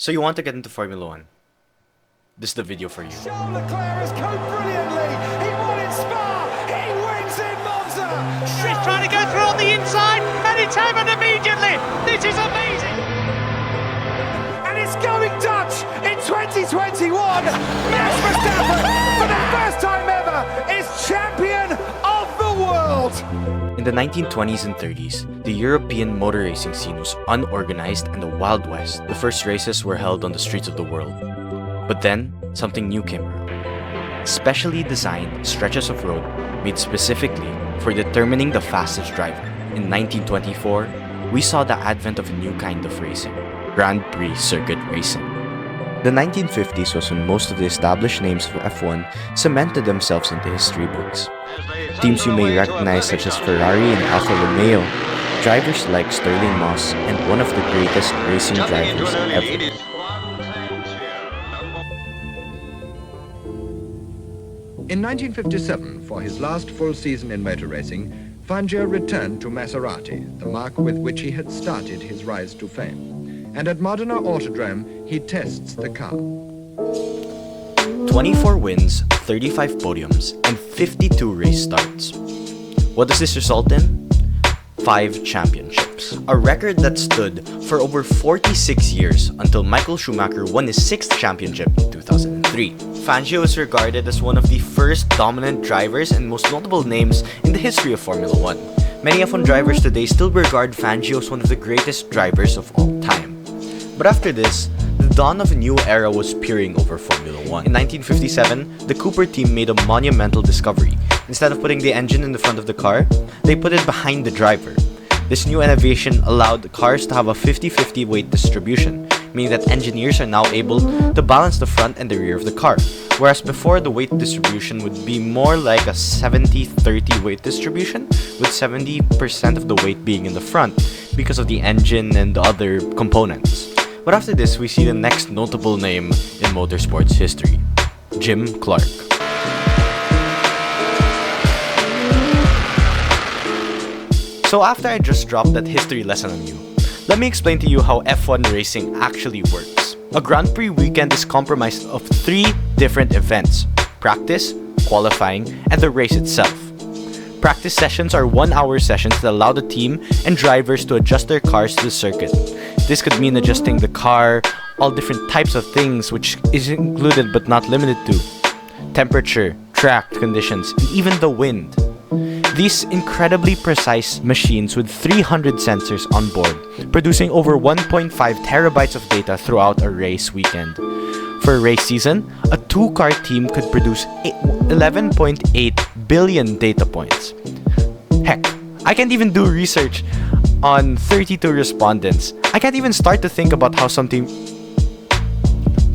So you want to get into Formula One? This is the video for you. Charles Leclerc has coped brilliantly. He won in Spa. He wins in Monza. He's trying to go through on the inside, and it's happened immediately. This is amazing. And it's going Dutch in 2021. Max Verstappen, for the first time ever, is champion of the world. In the 1920s and 30s, the European motor racing scene was unorganized and the Wild West. The first races were held on the streets of the world. But then, something new came around. Specially designed stretches of road made specifically for determining the fastest driver. In 1924, we saw the advent of a new kind of racing, Grand Prix circuit racing. The 1950s was when most of the established names of F1 cemented themselves into history books. Teams you may recognize such as Ferrari and Alfa Romeo, drivers like Stirling Moss, and one of the greatest racing drivers ever. In 1957, for his last full season in motor racing, Fangio returned to Maserati, the marque with which he had started his rise to fame. And at Modena Autodrome, he tests the car. 24 wins, 35 podiums, and 52 race starts. What does this result in? 5 championships. A record that stood for over 46 years until Michael Schumacher won his 6th championship in 2003. Fangio is regarded as one of the first dominant drivers and most notable names in the history of Formula One. Many F1 drivers today still regard Fangio as one of the greatest drivers of all time. But after this, the dawn of a new era was peering over Formula One. In 1957, the Cooper team made a monumental discovery. Instead of putting the engine in the front of the car, they put it behind the driver. This new innovation allowed the cars to have a 50-50 weight distribution, meaning that engineers are now able to balance the front and the rear of the car. Whereas before, the weight distribution would be more like a 70-30 weight distribution, with 70% of the weight being in the front because of the engine and the other components. But after this, we see the next notable name in motorsports history, Jim Clark. So after I just dropped that history lesson on you, let me explain to you how F1 racing actually works. A Grand Prix weekend is comprised of 3 different events: practice, qualifying, and the race itself. Practice sessions are 1-hour sessions that allow the team and drivers to adjust their cars to the circuit. This could mean adjusting the car, all different types of things, which is included but not limited to temperature, track conditions, and even the wind. These incredibly precise machines with 300 sensors on board, producing over 1.5 terabytes of data throughout a race weekend. For a race season, a 2-car team could produce 11.8 billion data points. Heck, I can't even do research on 32 respondents. I can't even start to think about how something...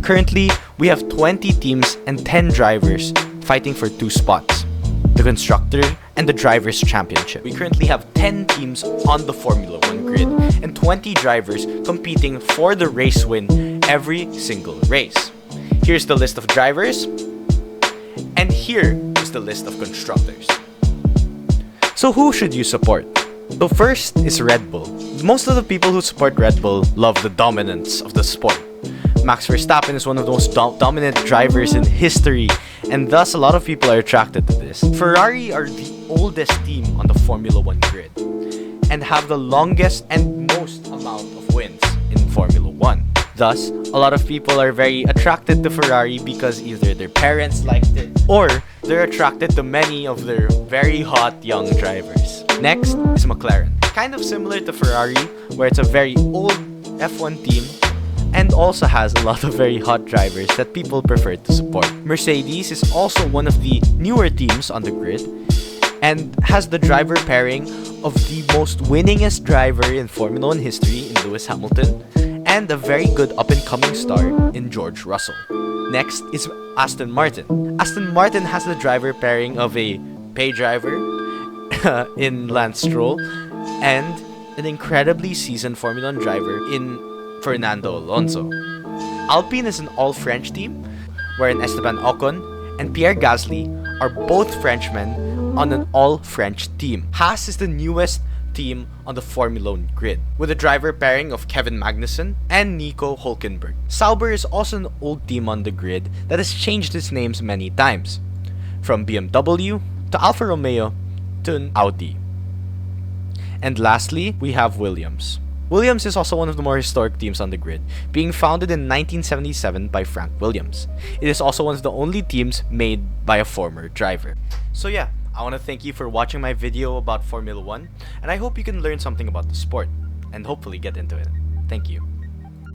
Currently, we have 20 teams and 10 drivers fighting for 2 spots: the Constructor and the Drivers' Championship. We currently have 10 teams on the Formula One grid and 20 drivers competing for the race win every single race. Here's the list of drivers, and here is the list of constructors. So who should you support? So first is Red Bull. Most of the people who support Red Bull love the dominance of the sport. Max Verstappen is one of the most dominant drivers in history, and thus a lot of people are attracted to this. Ferrari are the oldest team on the Formula One grid and have the longest and most amount of wins in Formula One. Thus, a lot of people are very attracted to Ferrari because either their parents liked it or they're attracted to many of their very hot young drivers. Next is McLaren. Kind of similar to Ferrari, where it's a very old F1 team and also has a lot of very hot drivers that people prefer to support. Mercedes is also one of the newer teams on the grid and has the driver pairing of the most winningest driver in Formula One history in Lewis Hamilton and a very good up-and-coming star in George Russell. Next is Aston Martin. Aston Martin has the driver pairing of a pay driver in Lance Stroll and an incredibly seasoned Formula One driver in Fernando Alonso. Alpine is an all-French team, wherein Esteban Ocon and Pierre Gasly are both Frenchmen on an all-French team. Haas is the newest team on the Formula 1 grid, with a driver pairing of Kevin Magnussen and Nico Hülkenberg. Sauber is also an old team on the grid that has changed its names many times, from BMW to Alfa Romeo to Audi. And lastly, we have Williams. Williams is also one of the more historic teams on the grid, being founded in 1977 by Frank Williams. It is also one of the only teams made by a former driver. So yeah, I want to thank you for watching my video about Formula 1, and I hope you can learn something about the sport, and hopefully get into it. Thank you.